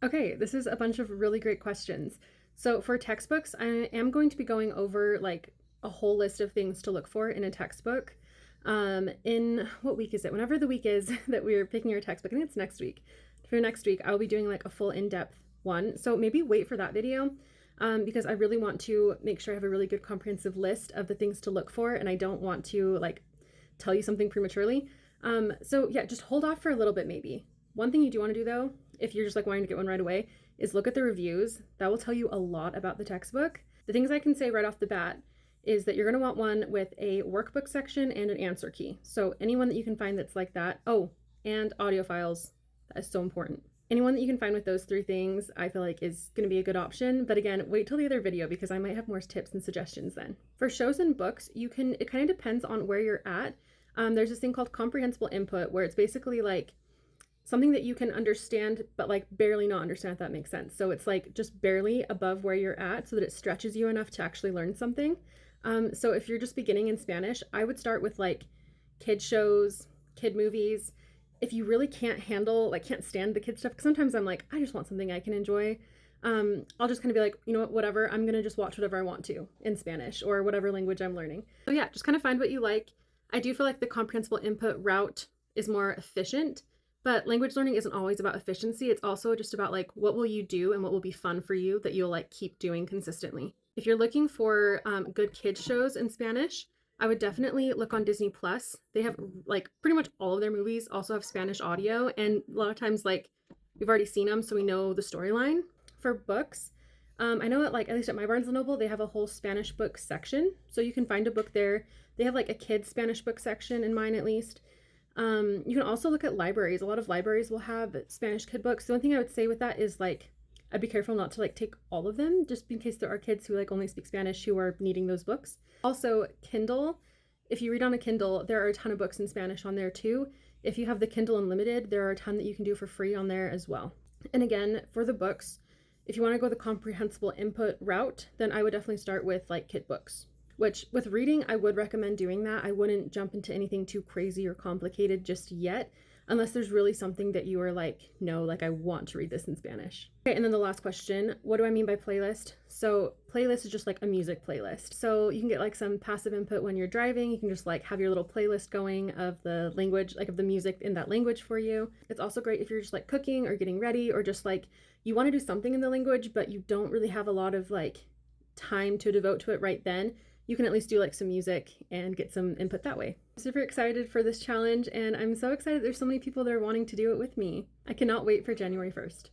Okay, this is a bunch of really great questions. So for textbooks, I am going to be going over like a whole list of things to look for in a textbook. In what week is it? Whenever the week is that we're picking our textbook, I think it's next week. For next week, I'll be doing like a full in-depth one. So maybe wait for that video because I really want to make sure I have a really good comprehensive list of the things to look for, and I don't want to like tell you something prematurely. So yeah, just hold off for a little bit maybe. One thing you do want to do though, if you're just like wanting to get one right away, is look at the reviews. That will tell you a lot about the textbook. The things I can say right off the bat is that you're going to want one with a workbook section and an answer key. So anyone that you can find that's like that. Oh, and audio files. That is so important. Anyone that you can find with those three things, I feel like is going to be a good option. But again, wait till the other video because I might have more tips and suggestions then. For shows and books, it kind of depends on where you're at. There's this thing called comprehensible input where it's basically like something that you can understand, but like barely not understand, if that makes sense. So it's like just barely above where you're at so that it stretches you enough to actually learn something. So if you're just beginning in Spanish, I would start with like kid shows, kid movies. If you really can't handle, like can't stand the kid stuff, because sometimes I'm like, I just want something I can enjoy. I'll just kind of be like, you know what, whatever, I'm gonna just watch whatever I want to in Spanish or whatever language I'm learning. So yeah, just kind of find what you like. I do feel like the comprehensible input route is more efficient, but language learning isn't always about efficiency. It's also just about like what will you do and what will be fun for you that you'll like keep doing consistently. If you're looking for good kids shows in Spanish, I would definitely look on Disney Plus. They have like pretty much all of their movies also have Spanish audio, and a lot of times like we've already seen them, so we know the storyline. For books, I know that like at least at my Barnes and Noble, they have a whole Spanish book section, so you can find a book there. They have like a kids Spanish book section in mine at least. You can also look at libraries. A lot of libraries will have Spanish kid books. The only thing I would say with that is like I'd be careful not to like take all of them just in case there are kids who like only speak Spanish who are needing those books. Also, Kindle. If you read on a Kindle, there are a ton of books in Spanish on there too. If you have the Kindle Unlimited, there are a ton that you can do for free on there as well. And again, for the books, if you want to go the comprehensible input route, then I would definitely start with like kid books. Which with reading, I would recommend doing that. I wouldn't jump into anything too crazy or complicated just yet, unless there's really something that you are like, no, like I want to read this in Spanish. Okay, and then the last question, what do I mean by playlist? So playlist is just like a music playlist. So you can get like some passive input when you're driving. You can just like have your little playlist going of the language, like of the music in that language for you. It's also great if you're just like cooking or getting ready or just like you want to do something in the language, but you don't really have a lot of like time to devote to it right then. You can at least do like some music and get some input that way. I'm super excited for this challenge, and I'm so excited there's so many people that are wanting to do it with me. I cannot wait for January 1st.